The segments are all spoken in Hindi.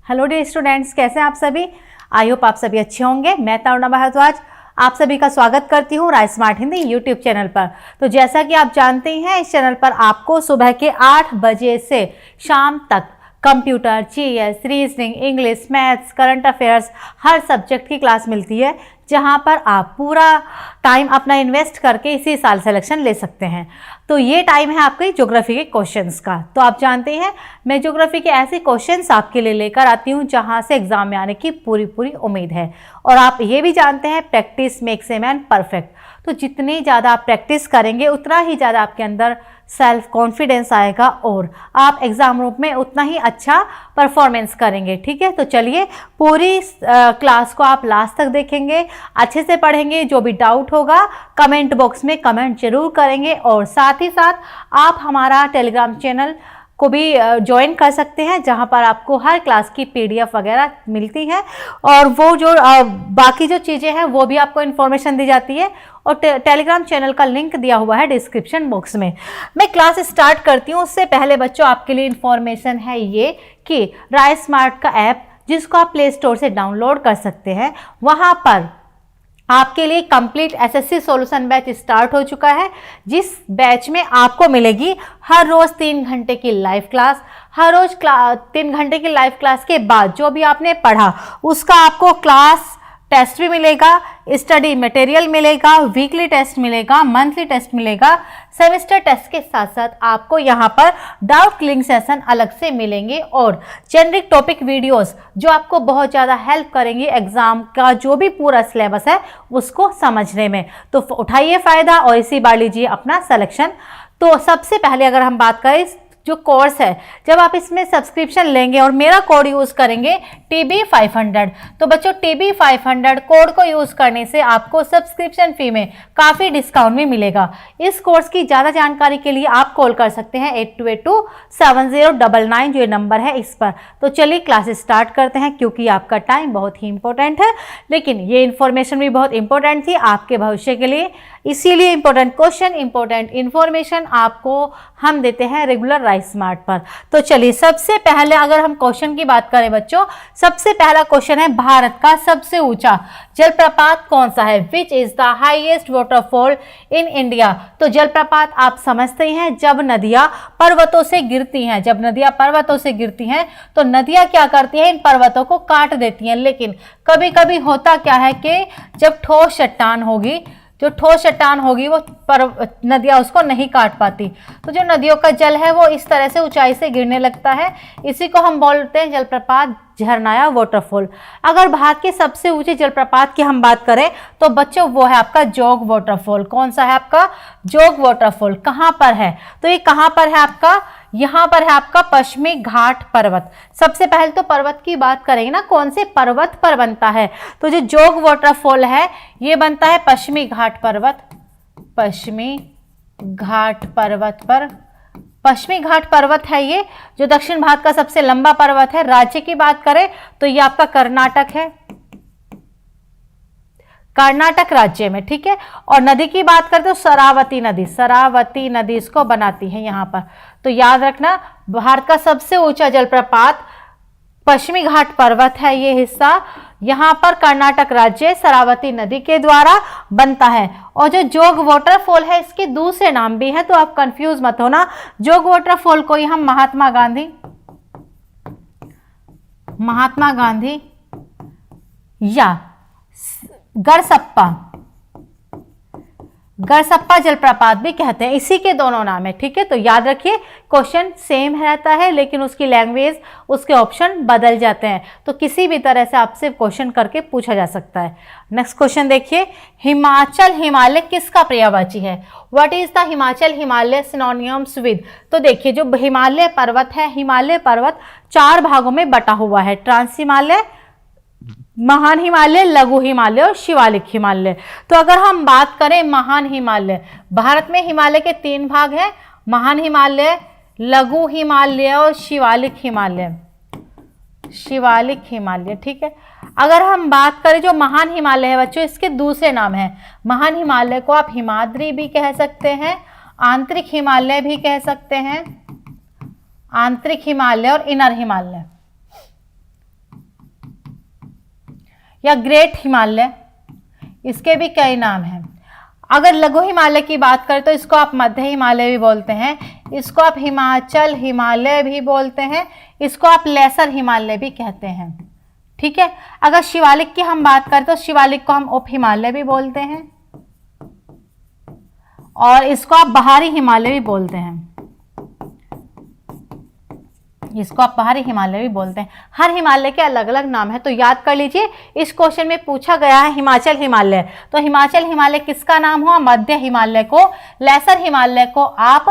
हेलो डियर स्टूडेंट्स, कैसे हैं आप सभी। आई होप आप सभी अच्छे होंगे। मैं तरुणा भारद्वाज आप सभी का स्वागत करती हूँ rice smart Hindi YouTube channel पर। तो जैसा कि आप जानते हैं, इस चैनल पर आपको सुबह के 8 बजे से शाम तक computer, GS, reasoning, English, maths, current affairs हर सब्जेक्ट की क्लास मिलती है, जहां पर आप पूरा टाइम अपना इन्वेस्ट करके इसी साल सिलेक्शन ले सकते हैं। तो ये टाइम है आपके ज्योग्राफी के क्वेश्चंस का। तो आप जानते हैं, मैं ज्योग्राफी के ऐसे क्वेश्चंस आपके लिए लेकर आती हूँ जहां से एग्जाम में आने की पूरी उम्मीद है। और आप ये भी जानते हैं, practice makes a man perfect. तो जितनी ज़्यादा आप प्रैक्टिस करेंगे उतना ही ज़्यादा आपके अंदर सेल्फ कॉन्फिडेंस आएगा और आप एग्ज़ाम रूम में उतना ही अच्छा परफॉर्मेंस करेंगे। ठीक है, तो चलिए पूरी क्लास को आप लास्ट तक देखेंगे, अच्छे से पढ़ेंगे। जो भी डाउट होगा कमेंट बॉक्स में कमेंट जरूर करेंगे और साथ ही साथ आप हमारा टेलीग्राम चैनल को भी ज्वाइन कर सकते हैं, जहां पर आपको हर क्लास की पीडीएफ वगैरह मिलती है और वो जो बाकी जो चीज़ें हैं वो भी आपको इन्फॉर्मेशन दी जाती है। और टेलीग्राम चैनल का लिंक दिया हुआ है डिस्क्रिप्शन बॉक्स में। मैं क्लास स्टार्ट करती हूँ उससे पहले बच्चों आपके लिए इन्फॉर्मेशन है ये कि राइस स्मार्ट का ऐप, जिसको आप प्ले स्टोर से डाउनलोड कर सकते हैं, वहाँ पर आपके लिए complete SSC solution batch start हो चुका है, जिस बैच में आपको मिलेगी हर रोज़ 3 घंटे की लाइव क्लास। हर रोज़ 3 घंटे की लाइव क्लास के बाद जो भी आपने पढ़ा उसका आपको क्लास टेस्ट भी मिलेगा, स्टडी मटेरियल मिलेगा, वीकली टेस्ट मिलेगा, मंथली टेस्ट मिलेगा, सेमेस्टर टेस्ट के साथ साथ आपको यहाँ पर डाउट क्लियरिंग सेशन अलग से मिलेंगे और जेनरिक टॉपिक वीडियोस जो आपको बहुत ज़्यादा हेल्प करेंगी एग्जाम का जो भी पूरा सिलेबस है उसको समझने में। तो उठाइए फ़ायदा और इसी बार लीजिए अपना सिलेक्शन। तो सबसे पहले अगर हम बात करें जो कोर्स है, जब आप इसमें सब्सक्रिप्शन लेंगे और मेरा कोड यूज़ करेंगे TB500, तो बच्चों TB500 कोड को यूज़ करने से आपको सब्सक्रिप्शन फ़ी में काफ़ी डिस्काउंट भी मिलेगा। इस कोर्स की ज़्यादा जानकारी के लिए आप कॉल कर सकते हैं 82827099 जो ये नंबर है इस पर। तो चलिए क्लास स्टार्ट करते हैं, क्योंकि आपका टाइम बहुत ही इंपॉर्टेंट है, लेकिन ये इन्फॉर्मेशन भी बहुत इंपॉर्टेंट थी आपके भविष्य के लिए। इसीलिए इंपॉर्टेंट क्वेश्चन, इंपॉर्टेंट इन्फॉर्मेशन आपको हम देते हैं रेगुलर राइस स्मार्ट पर। तो चलिए सबसे पहले अगर हम क्वेश्चन की बात करें बच्चों, सबसे पहला क्वेश्चन है भारत का सबसे ऊंचा जलप्रपात कौन सा है? Which is the highest waterfall in India? तो जलप्रपात आप समझते हैं, जब नदियां पर्वतों से गिरती हैं, जब नदियां पर्वतों से गिरती हैं तो नदियां क्या करती हैं, इन पर्वतों को काट देती हैं। लेकिन कभी कभी होता क्या है कि जब ठोस चट्टान होगी, जो ठोस चट्टान होगी वो नदियाँ उसको नहीं काट पाती, तो जो नदियों का जल है वो इस तरह से ऊंचाई से गिरने लगता है। इसी को हम बोलते हैं जलप्रपात, झरना या वाटरफॉल। अगर भारत के सबसे ऊंचे जलप्रपात की हम बात करें तो बच्चों वो है आपका जोग वाटरफॉल। कौन सा है आपका? जोग वाटरफॉल। कहाँ पर है? तो ये कहाँ पर है आपका? यहाँ पर है आपका पश्चिमी घाट पर्वत। सबसे पहले तो पर्वत की बात करेंगे ना, कौन से पर्वत पर बनता है? तो जो जोग वाटरफॉल है ये बनता है पश्चिमी घाट पर्वत, पश्चिमी घाट पर्वत पर। पश्चिमी घाट पर्वत है ये, जो दक्षिण भारत का सबसे लंबा पर्वत है। राज्य की बात करें तो ये आपका कर्नाटक है, कर्नाटक राज्य में। ठीक है, और नदी की बात करते तो शरावती नदी, शरावती नदी इसको बनाती है यहाँ पर। तो याद रखना, भारत का सबसे ऊंचा जलप्रपात पश्चिमी घाट पर्वत है ये हिस्सा, यहाँ पर कर्नाटक राज्य शरावती नदी के द्वारा बनता है। और जो जोग वाटरफॉल है इसके दूसरे नाम भी है, तो आप कंफ्यूज मत होना। जोग वाटरफॉल को ही हम महात्मा गांधी या गरसप्पा जलप्रपात भी कहते हैं, इसी के दोनों नाम है। ठीक है, तो याद रखिए क्वेश्चन सेम रहता है लेकिन उसकी लैंग्वेज, उसके ऑप्शन बदल जाते हैं। तो किसी भी तरह से आपसे क्वेश्चन करके पूछा जा सकता है। नेक्स्ट क्वेश्चन देखिए, हिमालय किसका पर्यायवाची है? What is the Himalaya synonyms with? तो देखिए जो हिमालय पर्वत है, हिमालय पर्वत 4 भागों में बटा हुआ है, ट्रांस हिमालय, महान हिमालय, लघु हिमालय और शिवालिक हिमालय। तो अगर हम बात करें महान हिमालय, भारत में हिमालय के 3 भाग हैं, महान हिमालय, लघु हिमालय और शिवालिक हिमालय, शिवालिक हिमालय। ठीक है, अगर हम बात करें जो महान हिमालय है बच्चों, इसके दूसरे नाम है, महान हिमालय को आप हिमाद्री भी कह सकते हैं, आंतरिक हिमालय भी कह सकते हैं, आंतरिक हिमालय और इनर हिमालय। या ग्रेट हिमालय, इसके भी कई नाम हैं। अगर लघु हिमालय की बात करें तो इसको आप मध्य हिमालय भी बोलते हैं, इसको आप हिमाचल हिमालय भी बोलते हैं, इसको आप लेसर हिमालय भी कहते हैं। ठीक है। अगर शिवालिक की हम बात करें तो शिवालिक को हम उप हिमालय भी बोलते हैं और इसको आप बाहरी हिमालय भी बोलते हैं, इसको आप बाहरी हिमालय भी बोलते हैं। हर हिमालय के अलग अलग नाम है, तो याद कर लीजिए। इस क्वेश्चन में पूछा गया है हिमाचल हिमालय, तो हिमाचल हिमालय किसका नाम हुआ? मध्य हिमालय को। लेसर हिमालय को आप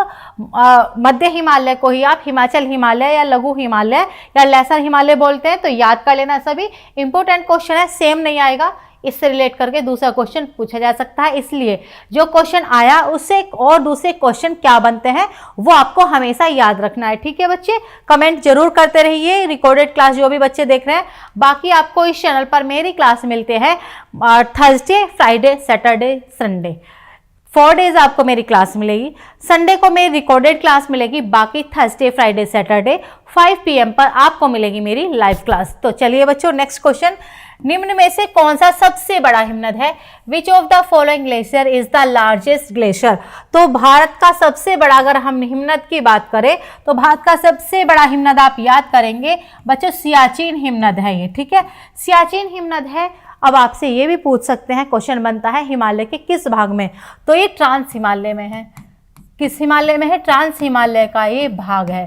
मध्य हिमालय को ही आप हिमाचल हिमालय या लघु हिमालय या लेसर हिमालय बोलते हैं। तो याद कर लेना सभी, इंपॉर्टेंट क्वेश्चन है, सेम नहीं आएगा, इससे रिलेट करके दूसरा क्वेश्चन पूछा जा सकता है। इसलिए जो क्वेश्चन आया उससे और दूसरे क्वेश्चन क्या बनते हैं वो आपको हमेशा याद रखना है। ठीक है बच्चे, कमेंट जरूर करते रहिए। रिकॉर्डेड क्लास जो भी बच्चे देख रहे हैं, बाकी आपको इस चैनल पर मेरी क्लास मिलते हैं Thursday, Friday, Saturday, Sunday, 4 days आपको मेरी क्लास मिलेगी। संडे को मेरी रिकॉर्डेड क्लास मिलेगी, बाकी थर्सडे, फ्राइडे, सैटरडे 5 PM पर आपको मिलेगी मेरी लाइव क्लास। तो चलिए बच्चों, नेक्स्ट क्वेश्चन, निम्न में से कौन सा सबसे बड़ा हिमनद है? Which of the following glacier is the largest glacier? तो भारत का सबसे बड़ा, अगर हम हिमनद की बात करें तो भारत का सबसे बड़ा हिमनद आप याद करेंगे बच्चों, सियाचिन हिमनद है ये। ठीक है, सियाचिन हिमनद है। अब आपसे ये भी पूछ सकते हैं, क्वेश्चन बनता है हिमालय के किस भाग में? तो ये ट्रांस हिमालय में है। किस हिमालय में है? ट्रांस हिमालय का ये भाग है,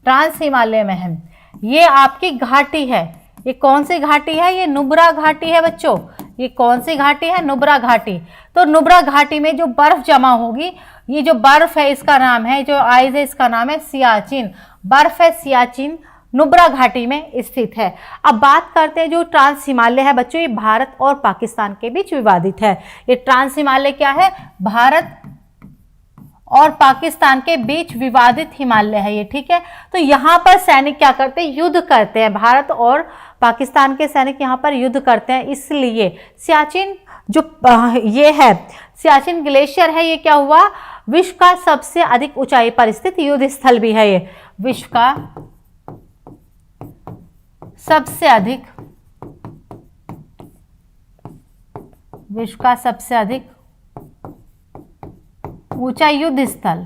ट्रांस हिमालय में है। ये आपकी घाटी है, ये कौन सी घाटी है? ये नुब्रा घाटी है बच्चों। ये कौन सी घाटी है? नुब्रा घाटी। तो नुब्रा घाटी में जो बर्फ जमा होगी, ये जो बर्फ है इसका नाम है, जो आइस है इसका नाम है सियाचिन। बर्फ है सियाचिन, नुब्रा घाटी में स्थित है। अब बात करते हैं जो ट्रांस हिमालय है बच्चों, ये भारत और पाकिस्तान के बीच विवादित है। ये ट्रांस हिमालय क्या है? भारत और पाकिस्तान के बीच विवादित हिमालय है ये। ठीक है, तो यहाँ पर सैनिक क्या करते हैं? युद्ध करते हैं। भारत और पाकिस्तान के सैनिक यहाँ पर युद्ध करते हैं, इसलिए सियाचिन जो ये है, सियाचिन ग्लेशियर है, ये क्या हुआ? विश्व का सबसे अधिक ऊंचाई पर स्थित युद्ध स्थल भी है ये। विश्व का सबसे अधिक, विश्व का सबसे अधिक ऊंचा युद्ध स्थल,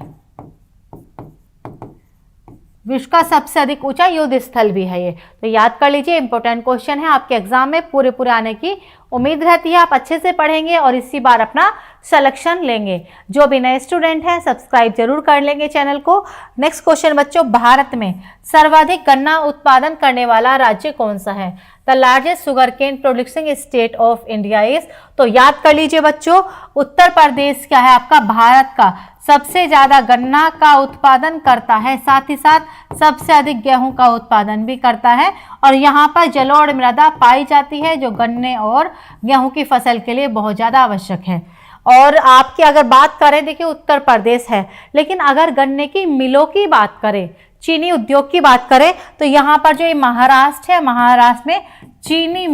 विश्व का सबसे अधिक ऊंचा युद्ध स्थल भी है ये। तो याद कर लीजिए, इंपॉर्टेंट क्वेश्चन है, आपके एग्जाम में पूरे आने की उम्मीद रहती है। आप अच्छे से पढ़ेंगे और इसी बार अपना सिलेक्शन लेंगे। जो भी नए स्टूडेंट हैं सब्सक्राइब जरूर कर लेंगे चैनल को। नेक्स्ट क्वेश्चन बच्चों, भारत में सर्वाधिक गन्ना उत्पादन करने वाला राज्य कौन सा है? The largest sugarcane producing state of India is? तो याद कर लीजिए बच्चों, उत्तर प्रदेश क्या है आपका? भारत का सबसे ज्यादा गन्ना का उत्पादन करता है, साथ ही साथ सबसे अधिक गेहूं का उत्पादन भी करता है। और यहाँ पर जलोढ़ मृदा पाई जाती है जो गन्ने और गेहूं की फसल के लिए बहुत ज्यादा आवश्यक है। और आपकी अगर बात करें, देखिए उत्तर प्रदेश है, लेकिन अगर गन्ने की मिलों की बात करें, चीनी उद्योग की बात करें, तो यहाँ पर जो ये महाराष्ट्र है, महाराष्ट्र में चीनी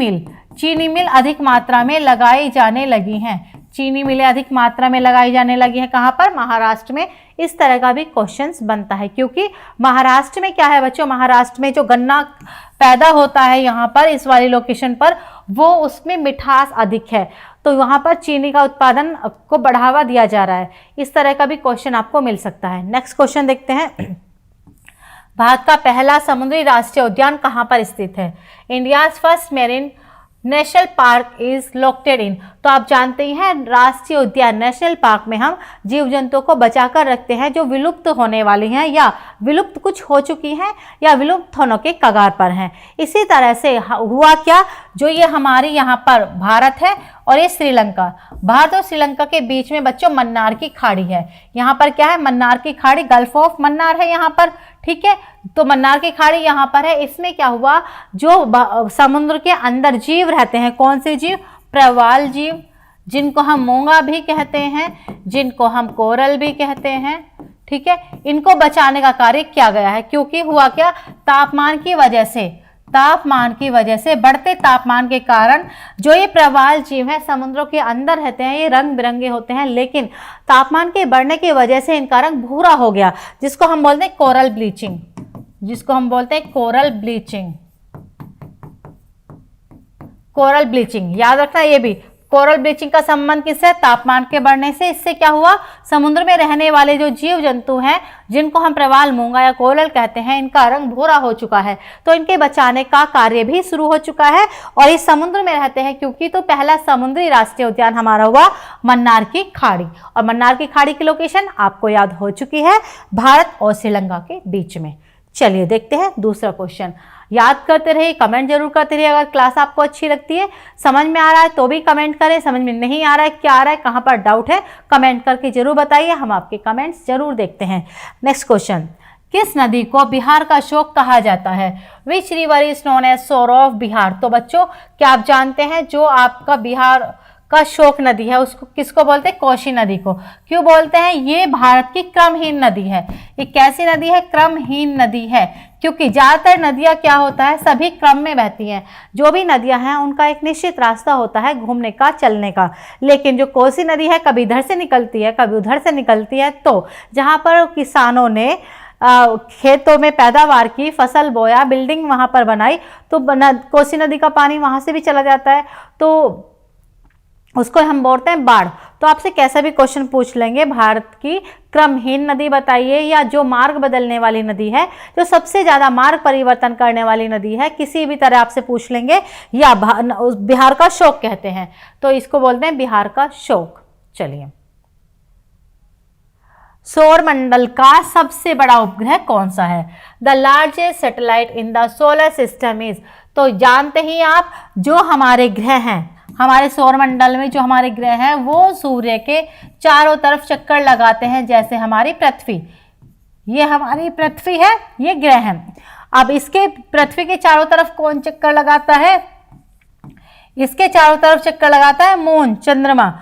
मिल अधिक मात्रा में लगाई जाने लगी हैं। चीनी मिलें अधिक मात्रा में लगाई जाने लगी हैं। कहाँ पर? महाराष्ट्र में। इस तरह का भी क्वेश्चंस बनता है, क्योंकि महाराष्ट्र में क्या है बच्चों? महाराष्ट्र में जो गन्ना पैदा होता है यहाँ पर, इस वाली लोकेशन पर, वो उसमें मिठास अधिक है, तो वहाँ पर चीनी का उत्पादन को बढ़ावा दिया जा रहा है। इस तरह का भी क्वेश्चन आपको मिल सकता है। नेक्स्ट क्वेश्चन देखते हैं, भारत का पहला समुद्री राष्ट्रीय उद्यान कहाँ पर स्थित है? India's first marine national park is located in? तो आप जानते हैं राष्ट्रीय उद्यान, नेशनल पार्क में हम जीव जंतुओं को बचाकर रखते हैं जो विलुप्त होने वाली हैं या विलुप्त कुछ हो चुकी हैं या विलुप्त होने के कगार पर हैं। इसी तरह से हुआ क्या, जो ये हमारे यहाँ पर भारत है और ये श्रीलंका, भारत और श्रीलंका के बीच में बच्चों मन्नार की खाड़ी है। यहाँ पर क्या है? मन्नार की खाड़ी, गल्फ ऑफ मन्नार है यहाँ पर। ठीक है, तो मन्नार की खाड़ी यहाँ पर है। इसमें क्या हुआ, जो समुद्र के अंदर जीव रहते हैं, कौन से जीव? प्रवाल जीव, जिनको हम मूंगा भी कहते हैं, जिनको हम कोरल भी कहते हैं। ठीक है, इनको बचाने का कार्य किया गया है, क्योंकि हुआ क्या, तापमान की वजह से, बढ़ते तापमान के कारण जो ये प्रवाल जीव हैं समुद्रों के अंदर रहते हैं, ये रंग बिरंगे होते हैं, लेकिन तापमान के बढ़ने की वजह से इनका रंग भूरा हो गया, जिसको हम बोलते हैं कोरल ब्लीचिंग, कोरल ब्लीचिंग, याद रखना ये भी। कोरल ब्लीचिंग का संबंध किससे? तापमान के बढ़ने से। इससे क्या हुआ? समुद्र में रहने वाले जो जीव जंतु हैं, जिनको हम प्रवाल मूंगा या कोरल कहते हैं, इनका रंग भूरा हो चुका है, तो इनके बचाने का कार्य भी शुरू हो चुका है। और ये समुद्र में रहते हैं क्योंकि, तो पहला समुद्री राष्ट्रीय उद्यान हमारा हुआ मन्नार की खाड़ी। और मन्नार की खाड़ी की लोकेशन आपको याद हो चुकी है, भारत और श्रीलंका के बीच में। चलिए देखते हैं दूसरा क्वेश्चन। याद करते रहिए, कमेंट जरूर करते रहिए। अगर क्लास आपको अच्छी लगती है, समझ में आ रहा है तो भी कमेंट करें, समझ में नहीं आ रहा है, क्या आ रहा है, कहाँ पर डाउट है, कमेंट करके जरूर बताइए, हम आपके कमेंट्स जरूर देखते हैं। नेक्स्ट क्वेश्चन, किस नदी को बिहार का शोक कहा जाता है? Which river is known as sorrow of Bihar? तो बच्चों, क्या आप जानते हैं जो आपका बिहार का शोक नदी है उसको किसको बोलते हैं? कोसी नदी को। क्यों बोलते हैं? ये भारत की क्रमहीन नदी है। ये कैसी नदी है? क्रमहीन नदी है, क्योंकि ज्यादातर नदियां क्या होता है, सभी क्रम में बहती हैं। जो भी नदियां हैं उनका एक निश्चित रास्ता होता है घूमने का, चलने का। लेकिन जो कोसी नदी है, कभी इधर से निकलती है, कभी उधर से निकलती है। तो जहां पर किसानों ने खेतों में पैदावार की, फसल बोया, बिल्डिंग वहां पर बनाई, तो कोसी नदी का पानी वहां से भी चला जाता है, तो उसको हम बोलते हैं बाढ़। तो आपसे कैसा भी क्वेश्चन पूछ लेंगे, भारत की क्रमहीन नदी बताइए, या जो मार्ग बदलने वाली नदी है, जो सबसे ज्यादा मार्ग परिवर्तन करने वाली नदी है, किसी भी तरह आपसे पूछ लेंगे, या बिहार का शोक कहते हैं, तो इसको बोलते हैं बिहार का शोक। चलिए, सौर मंडल का सबसे बड़ा उपग्रह कौन सा है? The largest satellite in the solar system is? तो जानते ही आप, जो हमारे ग्रह हैं, हमारे सौर मंडल में जो हमारे ग्रह हैं, वो सूर्य के चारों तरफ चक्कर लगाते हैं, जैसे हमारी पृथ्वी। ये हमारी पृथ्वी है, ये ग्रह है। अब इसके पृथ्वी के चारों तरफ कौन चक्कर लगाता है? इसके चारों तरफ चक्कर लगाता है मून, चंद्रमा।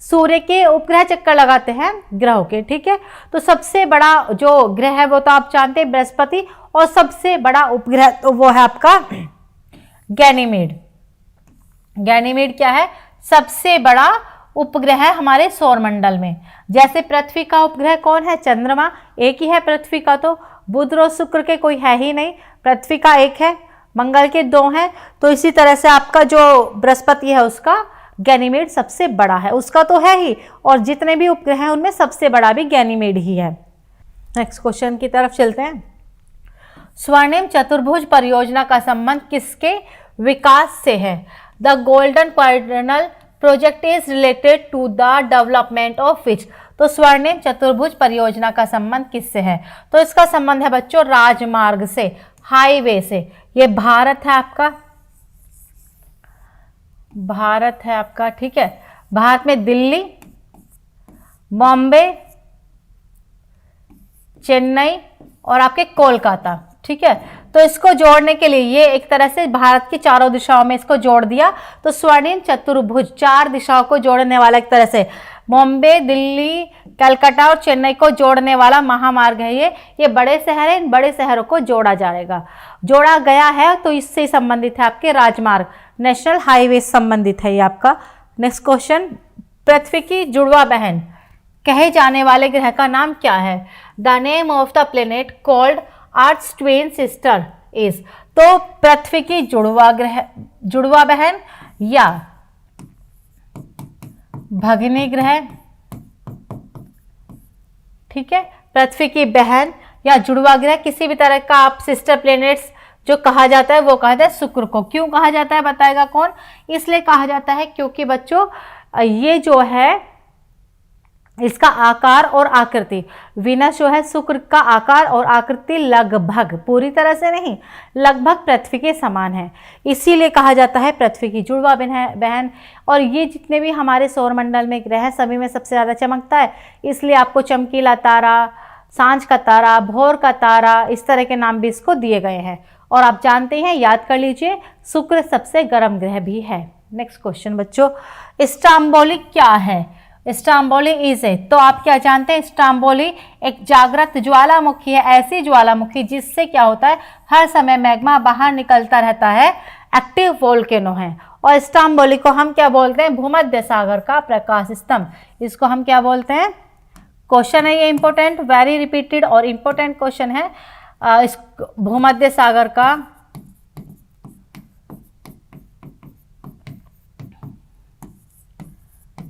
सूर्य के उपग्रह चक्कर लगाते हैं ग्रहों के, ठीक है। तो सबसे बड़ा जो ग्रह है वो तो आप जानते हैं बृहस्पति, और सबसे बड़ा उपग्रह तो वो है आपका गैनीमेड। गैनीमेड क्या है? सबसे बड़ा उपग्रह है हमारे सौरमंडल में। जैसे पृथ्वी का उपग्रह कौन है? चंद्रमा, एक ही है पृथ्वी का, तो बुध और शुक्र के कोई है ही नहीं, पृथ्वी का एक है, मंगल के दो हैं। तो इसी तरह से आपका जो बृहस्पति है उसका गैनीमेड सबसे बड़ा है, उसका तो है ही, और जितने भी उपग्रह हैं उनमें सबसे बड़ा भी गैनीमेड ही है। नेक्स्ट क्वेश्चन की तरफ चलते हैं। स्वर्णिम चतुर्भुज परियोजना का संबंध किसके विकास से है? The golden quadrilateral project is related to the development of which? तो स्वर्णिम चतुर्भुज परियोजना का संबंध किससे है? तो इसका संबंध है बच्चों राजमार्ग से, हाईवे से। ये भारत है आपका, भारत है आपका, ठीक है। भारत में दिल्ली, बॉम्बे, चेन्नई और आपके कोलकाता, ठीक है। तो इसको जोड़ने के लिए ये एक तरह से भारत की चारों दिशाओं में इसको जोड़ दिया। तो स्वर्णिम चतुर्भुज चार दिशाओं को जोड़ने वाला, एक तरह से बॉम्बे, दिल्ली, कलकत्ता और चेन्नई को जोड़ने वाला महामार्ग है ये बड़े शहर हैं, इन बड़े शहरों को जोड़ा जोड़ा गया है। तो इससे संबंधित है आपके राजमार्ग, नेशनल हाईवे संबंधित है ये आपका। नेक्स्ट क्वेश्चन, पृथ्वी की जुड़वा बहन कहे जाने वाले ग्रह का नाम क्या है? The name of the planet called earth's twin sister is? तो पृथ्वी की जुड़वा बहन या भगिनी ग्रह, ठीक है। पृथ्वी की बहन या जुड़वा ग्रह, किसी भी तरह का आप सिस्टर प्लेनेट्स जो कहा जाता है वो कहा जाता है शुक्र को। क्यों कहा जाता है बताएगा कौन? इसलिए कहा जाता है क्योंकि बच्चों ये जो है इसका आकार और आकृति, वीनस जो है शुक्र का आकार और आकृति लगभग, पूरी तरह से नहीं, लगभग पृथ्वी के समान है, इसीलिए कहा जाता है पृथ्वी की जुड़वा बहन। और ये जितने भी हमारे सौरमंडल में ग्रह हैं सभी में सबसे ज़्यादा चमकता है, इसलिए आपको चमकीला तारा, सांझ का तारा, भोर का तारा, इस तरह के नाम भी इसको दिए गए हैं। और आप जानते हैं, याद कर लीजिए, शुक्र सबसे गर्म ग्रह भी है। नेक्स्ट क्वेश्चन बच्चों, स्ट्रोम्बोली क्या है? स्ट्रोम्बोली इज है, तो आप क्या जानते हैं? स्ट्रोम्बोली एक जागृत ज्वालामुखी है, ऐसी ज्वालामुखी जिससे क्या होता है, हर समय मैग्मा बाहर निकलता रहता है, एक्टिव वोल्केनो है। और स्ट्रोम्बोली को हम क्या बोलते हैं? भूमध्य सागर का प्रकाश स्तंभ, इसको हम क्या बोलते हैं? क्वेश्चन है ये इंपॉर्टेंट, वेरी रिपीटेड और इंपॉर्टेंट क्वेश्चन है। इस भूमध्य सागर का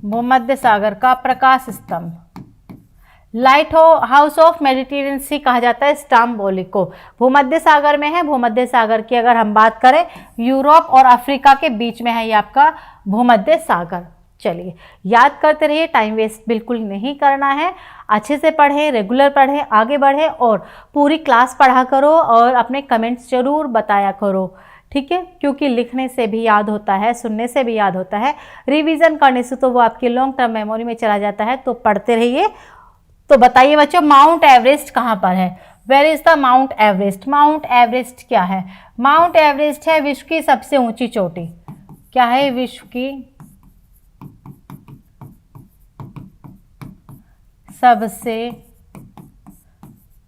भूमध्य सागर का प्रकाश स्तंभ। लाइट हाउस ऑफ मेडिटेरेनियन सी कहा जाता है स्टाम्बोली को। भूमध्य सागर में है। भूमध्य सागर की अगर हम बात करें, यूरोप और अफ्रीका के बीच में है ये आपका भूमध्य सागर। चलिए याद करते रहिए, टाइम वेस्ट बिल्कुल नहीं करना है। अच्छे से पढ़ें, रेगुलर पढ़ें, आगे बढ़ें और पूरी क्लास पढ़ा करो और अपने कमेंट्स जरूर बताया करो, ठीक है, क्योंकि लिखने से भी याद होता है, सुनने से भी याद होता है, रिवीजन करने से तो वो आपकी लॉन्ग टर्म मेमोरी में चला जाता है। तो पढ़ते रहिए। तो बताइए बच्चों, माउंट एवरेस्ट कहाँ पर है? Where is the mount Everest? Mount Everest क्या है? माउंट एवरेस्ट है विश्व की सबसे ऊंची चोटी। क्या है? विश्व की सबसे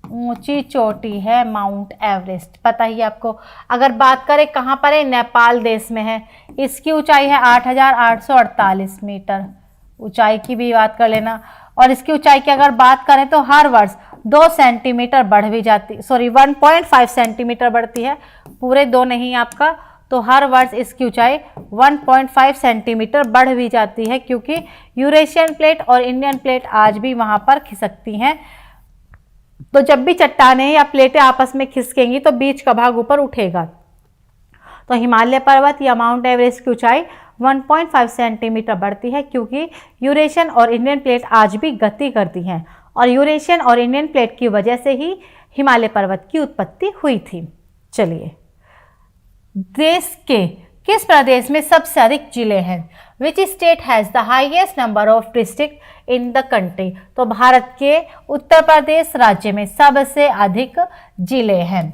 ऊंची चोटी है माउंट एवरेस्ट। पता ही आपको। अगर बात करें कहाँ पर है, नेपाल देश में है। इसकी ऊंचाई है 8,848 मीटर। ऊंचाई की भी बात कर लेना। और इसकी ऊंचाई की अगर बात करें तो हर वर्ष 2 सेंटीमीटर बढ़ भी जाती, 1.5 सेंटीमीटर बढ़ती है, पूरे 2 नहीं आपका। तो हर वर्ष इसकी ऊंचाई 1.5 सेंटीमीटर बढ़ भी जाती है, क्योंकि यूरेशियन प्लेट और इंडियन प्लेट आज भी वहां पर खिसकती हैं। तो जब भी चट्टानें या प्लेटें आपस में खिसकेंगी तो बीच का भाग ऊपर उठेगा। तो हिमालय पर्वत या माउंट एवरेस्ट की ऊंचाई 1.5 सेंटीमीटर बढ़ती है, क्योंकि यूरेशियन और इंडियन प्लेट आज भी गति करती हैं और यूरेशियन और इंडियन प्लेट की वजह से ही हिमालय पर्वत की उत्पत्ति हुई थी। चलिए, देश के किस प्रदेश में सबसे अधिक जिले हैं? Which state has the highest number of district in the country? तो भारत के उत्तर प्रदेश राज्य में सबसे अधिक जिले हैं।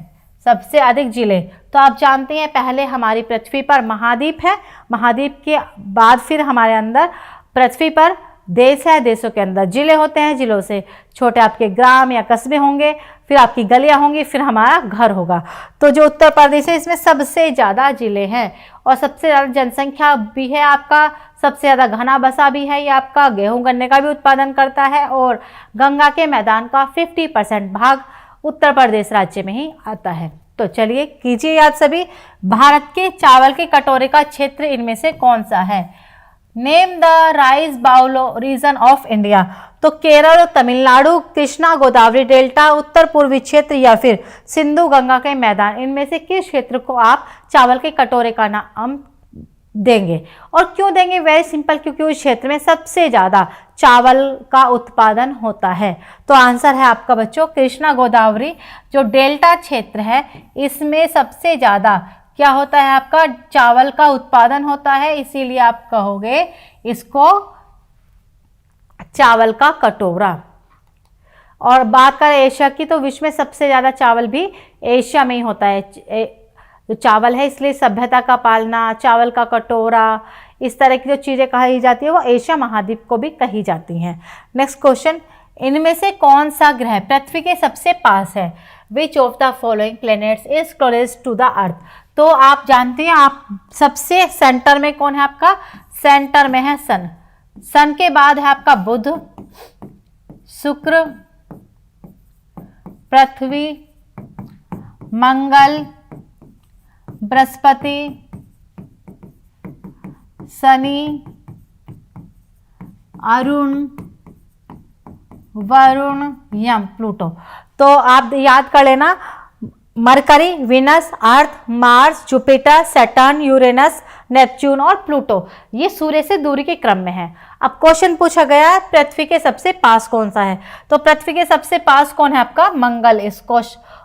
सबसे अधिक जिले। तो आप जानते हैं पहले हमारी पृथ्वी पर महाद्वीप है, महाद्वीप के बाद फिर हमारे अंदर पृथ्वी पर देश है, देशों के अंदर जिले होते हैं, जिलों से छोटे आपके ग्राम या कस्बे होंगे, फिर आपकी गलियां होंगी, फिर हमारा घर होगा। तो जो उत्तर प्रदेश है इसमें सबसे ज़्यादा जिले हैं और सबसे ज़्यादा जनसंख्या भी है आपका, सबसे ज़्यादा घना बसा भी है ये आपका, गेहूं गन्ने का भी उत्पादन करता है और गंगा के मैदान का 50% भाग उत्तर प्रदेश राज्य में ही आता है। तो चलिए कीजिए याद सभी। भारत के चावल के कटोरे का क्षेत्र इनमें से कौन सा है? Name the rice bowl region of India. तो केरल, तमिलनाडु, कृष्णा गोदावरी डेल्टा, उत्तर पूर्वी क्षेत्र या फिर सिंधु गंगा के मैदान, इनमें से किस क्षेत्र को आप चावल के कटोरे का नाम देंगे? और क्यों देंगे? वेरी सिंपल, क्योंकि उस क्षेत्र में सबसे ज़्यादा चावल का उत्पादन होता है। तो आंसर है आपका बच्चों कृष्णा गोदावरी जो डेल्टा क्षेत्र है, इसमें सबसे ज़्यादा क्या होता है आपका चावल का उत्पादन होता है, इसीलिए आप कहोगे इसको चावल का कटोरा। और बात करें एशिया की तो विश्व में सबसे ज़्यादा चावल भी एशिया में ही होता है। जो चावल है इसलिए सभ्यता का पालना, चावल का कटोरा, इस तरह की जो चीज़ें कही जाती है वो एशिया महाद्वीप को भी कही जाती हैं। नेक्स्ट क्वेश्चन, इनमें से कौन सा ग्रह पृथ्वी के सबसे पास है? Which of the following planets is closest to the earth? तो आप जानते हैं आप सबसे सेंटर में कौन है आपका? सेंटर में है सन। सन के बाद है आपका बुध, शुक्र, पृथ्वी, मंगल, बृहस्पति, शनि, अरुण, वरुण, यम, प्लूटो। तो आप याद कर लेना, Mercury, Venus, Earth, Mars, Jupiter, Saturn, Uranus, Neptune और प्लूटो, ये सूर्य से दूरी के क्रम में है। अब क्वेश्चन पूछा गया पृथ्वी के सबसे पास कौन सा है? तो पृथ्वी के सबसे पास कौन है आपका? मंगल। इस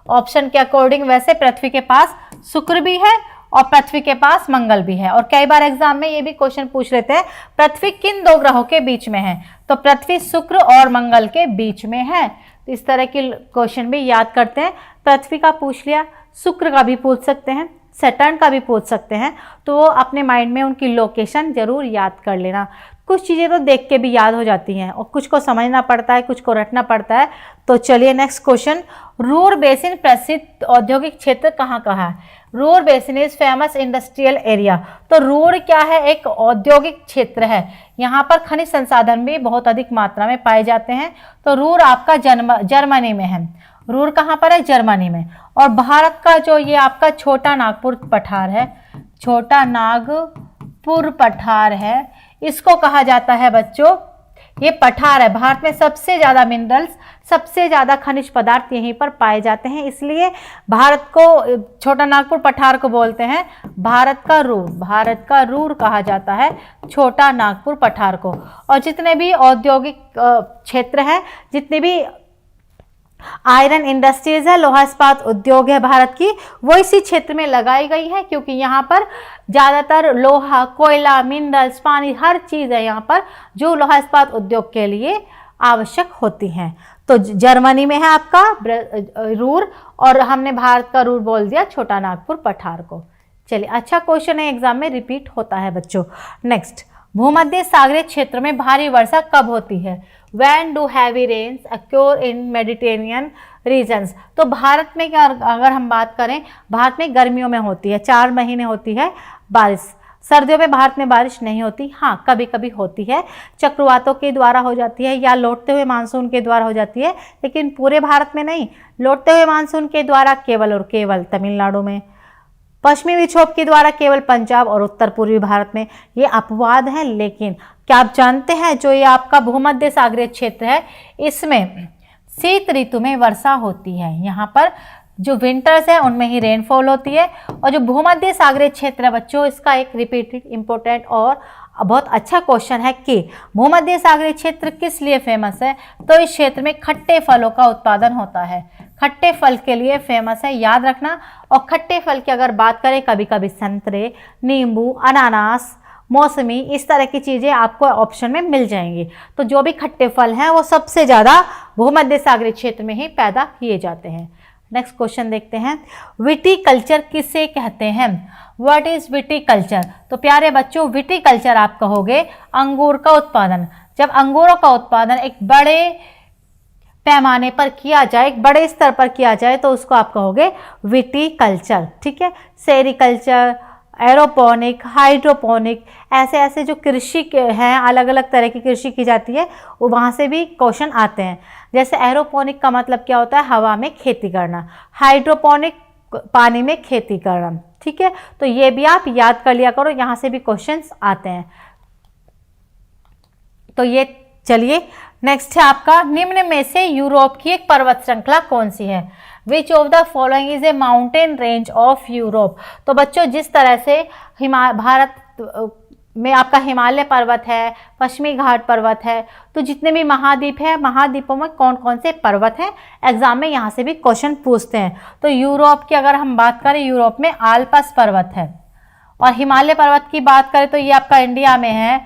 ऑप्शन के अकॉर्डिंग वैसे पृथ्वी के पास शुक्र भी है और पृथ्वी के पास मंगल भी है। और कई बार एग्जाम में ये भी क्वेश्चन पूछ लेते हैं पृथ्वी किन दो ग्रहों के बीच में है? तो पृथ्वी शुक्र और मंगल के बीच में है। तो इस तरह के क्वेश्चन भी याद करते हैं। पृथ्वी का पूछ लिया, शुक्र का भी पूछ सकते हैं, सैटर्न का भी पूछ सकते हैं, तो वो अपने माइंड में उनकी लोकेशन जरूर याद कर लेना। कुछ चीज़ें तो देख के भी याद हो जाती हैं और कुछ को समझना पड़ता है, कुछ को रटना पड़ता है। तो चलिए नेक्स्ट क्वेश्चन, रूर बेसिन प्रसिद्ध औद्योगिक क्षेत्र कहाँ कहाँ है? Ruhr basin is famous industrial area. तो रूर क्या है? एक औद्योगिक क्षेत्र है, यहाँ पर खनिज संसाधन भी बहुत अधिक मात्रा में पाए जाते हैं। तो रूर आपका जर्मनी में है। रूर कहाँ पर है? जर्मनी में। और भारत का जो ये आपका छोटा नागपुर पठार है, छोटा नागपुर पठार है, इसको कहा जाता है बच्चों, ये पठार है। भारत में सबसे ज्यादा मिनरल्स, सबसे ज्यादा खनिज पदार्थ यहीं पर पाए जाते हैं, इसलिए भारत को, छोटा नागपुर पठार को बोलते हैं भारत का रूर। भारत का रूर कहा जाता है छोटा नागपुर पठार को। और जितने भी औद्योगिक क्षेत्र हैं, जितने भी आयरन इंडस्ट्रीज है, लोहा इस्पात उद्योग है भारत की, वो इसी क्षेत्र में लगाई गई है, क्योंकि यहाँ पर ज़्यादातर लोहा, कोयला, मिनरल्स, पानी, हर चीज़ है यहाँ पर जो लोहा इस्पात उद्योग के लिए आवश्यक होती हैं। तो जर्मनी में है आपका रूर, और हमने भारत का रूर बोल दिया छोटा नागपुर पठार को। चलिए, अच्छा क्वेश्चन है, एग्जाम में रिपीट होता है बच्चों। नेक्स्ट, भूमध्य सागरीय क्षेत्र में भारी वर्षा कब होती है? When do heavy rains occur in Mediterranean regions? तो भारत में क्या, अगर हम बात करें, भारत में गर्मियों में होती है, 4 महीने होती है बारिश। सर्दियों में भारत में बारिश नहीं होती, हाँ कभी कभी होती है, चक्रवातों के द्वारा हो जाती है या लौटते हुए मानसून के द्वारा हो जाती है, लेकिन पूरे भारत में नहीं। लौटते हुए मानसून के द्वारा केवल और केवल तमिलनाडु में, पश्चिमी विक्षोभ के द्वारा केवल पंजाब और उत्तर पूर्वी भारत में। ये अपवाद है, लेकिन क्या आप जानते हैं जो ये आपका भूमध्य सागरीय क्षेत्र है, इसमें शीत ऋतु में वर्षा होती है। यहाँ पर जो विंटर्स है उनमें ही रेनफॉल होती है। और जो भूमध्य सागरीय क्षेत्र है बच्चों, इसका एक रिपीटेड इंपॉर्टेंट और बहुत अच्छा क्वेश्चन है कि भूमध्य सागरीय क्षेत्र किस लिए फेमस है? तो इस क्षेत्र में खट्टे फलों का उत्पादन होता है, खट्टे फल के लिए फेमस है, याद रखना। और खट्टे फल की अगर बात करें, कभी कभी संतरे, नींबू, अनानास, मौसमी, इस तरह की चीज़ें आपको ऑप्शन में मिल जाएंगी। तो जो भी खट्टे फल हैं वो सबसे ज़्यादा भूमध्य सागरीय क्षेत्र में ही पैदा किए जाते हैं। नेक्स्ट क्वेश्चन देखते हैं, विटीकल्चर किसे कहते हैं? What is viticulture? तो प्यारे बच्चों, विटीकल्चर आप कहोगे अंगूर का उत्पादन। जब अंगूरों का उत्पादन एक बड़े पैमाने पर किया जाए, एक बड़े स्तर पर किया जाए, तो उसको आप कहोगे विटीकल्चर। ठीक है, सेरिकल्चर, एरोपोनिक, हाइड्रोपोनिक, ऐसे ऐसे जो कृषि के हैं, अलग अलग तरह की कृषि की जाती है, वो वहाँ से भी क्वेश्चन आते हैं। जैसे एरोपोनिक का मतलब क्या होता है? हवा में खेती करना। हाइड्रोपोनिक, पानी में खेती करना। ठीक है, तो ये भी आप याद कर लिया करो, यहाँ से भी क्वेश्चंस आते हैं। तो ये चलिए, नेक्स्ट है आपका, निम्न में से यूरोप की एक पर्वत श्रृंखला कौन सी है? Which of the following is a mountain range of Europe? तो बच्चों, जिस तरह से भारत में आपका हिमालय पर्वत है, पश्चिमी घाट पर्वत है, तो जितने भी महाद्वीप है, महाद्वीपों में कौन कौन से पर्वत हैं, एग्जाम में यहाँ से भी क्वेश्चन पूछते हैं। तो यूरोप की अगर हम बात करें, यूरोप में आल्प्स पर्वत है। और हिमालय पर्वत की बात करें तो ये आपका इंडिया में है,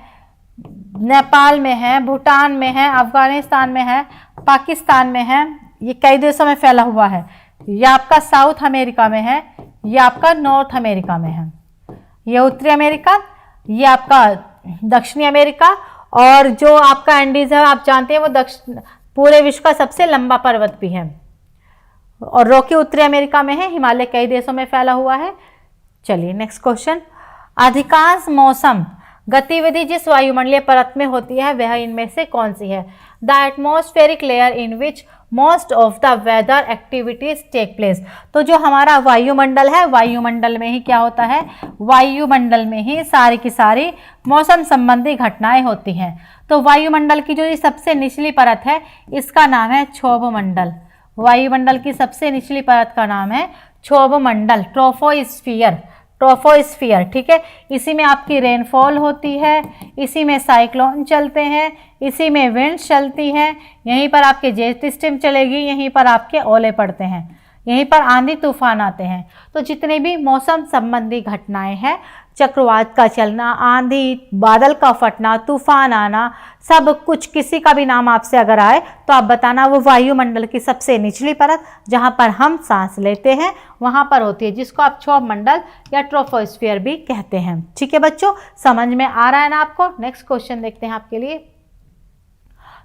नेपाल में है, भूटान में है, अफगानिस्तान में है, पाकिस्तान में है, ये कई देशों में फैला हुआ है। ये आपका साउथ अमेरिका में है, ये आपका नॉर्थ अमेरिका में है, ये उत्तरी अमेरिका, ये आपका दक्षिणी अमेरिका। और जो आपका एंडीज है, आप जानते हैं वो पूरे विश्व का सबसे लंबा पर्वत भी है। और रॉकी उत्तरी अमेरिका में है, हिमालय कई देशों में फैला हुआ है। चलिए नेक्स्ट क्वेश्चन, अधिकांश मौसम गतिविधि जिस वायुमंडलीय परत में होती है वह इनमें से कौन सी है? The atmospheric layer in which most of the weather activities take place. तो जो हमारा वायुमंडल है, वायुमंडल में ही क्या होता है? वायुमंडल में ही सारी की सारी मौसम संबंधी घटनाएं होती हैं। तो वायुमंडल की जो ये सबसे निचली परत है, इसका नाम है क्षोभमंडल। वायुमंडल की सबसे निचली परत का नाम है क्षोभमंडल, ट्रोपोस्फियर, ट्रोपोस्फियर। ठीक है, इसी में आपकी रेनफॉल होती है, इसी में साइक्लोन चलते हैं, इसी में विंड चलती है, यहीं पर आपके जेट स्ट्रीम चलेगी, यहीं पर आपके ओले पड़ते हैं, यहीं पर आंधी तूफान आते हैं। तो जितने भी मौसम संबंधी घटनाएं हैं, चक्रवात का चलना, आंधी, बादल का फटना, तूफान आना, सब कुछ, किसी का भी नाम आपसे अगर आए तो आप बताना वो वायुमंडल की सबसे निचली परत जहां पर हम सांस लेते हैं वहां पर होती है, जिसको आप क्षोभमंडल या ट्रोपोस्फियर भी कहते हैं। ठीक है बच्चों, समझ में आ रहा है ना आपको? नेक्स्ट क्वेश्चन देखते हैं आपके लिए।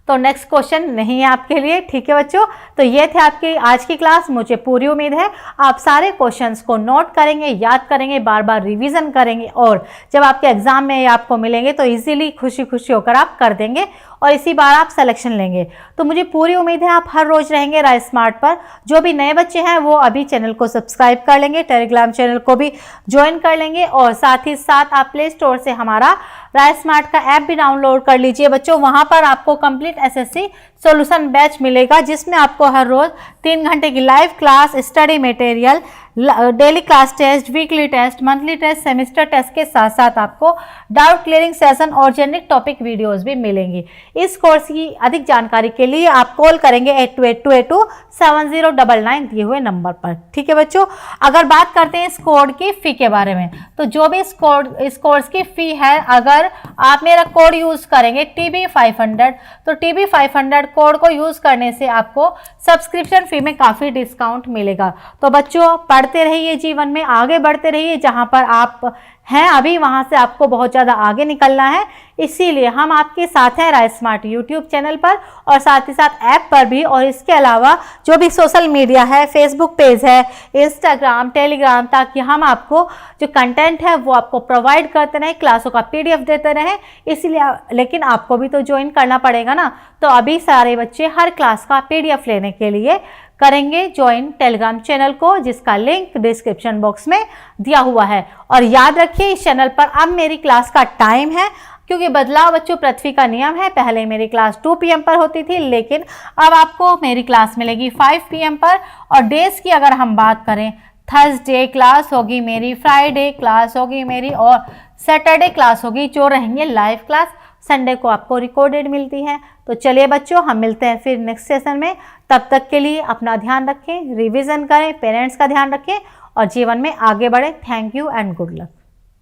तो नेक्स्ट क्वेश्चन नहीं है आपके लिए। ठीक है बच्चों, तो ये थे आपकी आज की क्लास। मुझे पूरी उम्मीद है आप सारे क्वेश्चंस को नोट करेंगे, याद करेंगे, बार बार रिवीजन करेंगे और जब आपके एग्जाम में आपको मिलेंगे तो इजीली खुशी खुशी होकर आप कर देंगे और इसी बार आप सिलेक्शन लेंगे। तो मुझे पूरी उम्मीद है आप हर रोज रहेंगे राइस स्मार्ट पर। जो भी नए बच्चे हैं वो अभी चैनल को सब्सक्राइब कर लेंगे, टेलीग्राम चैनल को भी ज्वाइन कर लेंगे और साथ ही साथ आप प्ले स्टोर से हमारा राइस स्मार्ट का ऐप भी डाउनलोड कर लीजिए बच्चों। वहां पर आपको कंप्लीट एसएससी सॉल्यूशन बैच मिलेगा, जिसमें आपको हर रोज 3 घंटे की live class, study material, daily class test, weekly test, monthly test, semester test के साथ साथ आपको डाउट क्लियरिंग सेशन और जेनरिक टॉपिक वीडियोस भी मिलेंगी। इस कोर्स की अधिक जानकारी के लिए आप कॉल करेंगे 8282827099 दिए हुए नंबर पर। ठीक है बच्चों, अगर बात करते हैं इस कोड की फी के बारे में, तो जो भी इस कोर्स की फी है, अगर आप मेरा कोड यूज करेंगे TB500, तो TB500 कोड को यूज करने से आपको सब्सक्रिप्शन फी में काफी डिस्काउंट मिलेगा। तो बच्चों पढ़ते रहिए, जीवन में आगे बढ़ते रहिए। जहां पर आप हैं अभी वहां से आपको बहुत ज़्यादा आगे निकलना है, इसीलिए हम आपके साथ हैं राइस स्मार्ट यूट्यूब चैनल पर और साथ ही साथ ऐप पर भी। और इसके अलावा जो भी सोशल मीडिया है, फेसबुक पेज है, इंस्टाग्राम, टेलीग्राम, ताकि हम आपको जो कंटेंट है वो आपको प्रोवाइड करते रहें, क्लासों का PDF देते रहें। इसलिए लेकिन आपको भी तो ज्वाइन करना पड़ेगा ना। तो अभी सारे बच्चे हर क्लास का PDF लेने के लिए करेंगे ज्वाइन टेलीग्राम चैनल को, जिसका लिंक डिस्क्रिप्शन बॉक्स में दिया हुआ है। और याद रखिए इस चैनल पर अब मेरी क्लास का टाइम है, क्योंकि बदलाव बच्चों पृथ्वी का नियम है। पहले मेरी क्लास 2 PM पर होती थी, लेकिन अब आपको मेरी क्लास मिलेगी 5 PM पर। और डेज की अगर हम बात करें, थर्सडे क्लास होगी मेरी, फ्राइडे क्लास होगी मेरी और सैटरडे क्लास होगी, जो रहेंगे लाइव क्लास। संडे को आपको रिकॉर्डेड मिलती है। तो चलिए बच्चों, हम मिलते हैं फिर नेक्स्ट सेशन में। तब तक के लिए अपना ध्यान रखें, रिवीजन करें, पेरेंट्स का ध्यान रखें और जीवन में आगे बढ़ें। Thank you and good luck.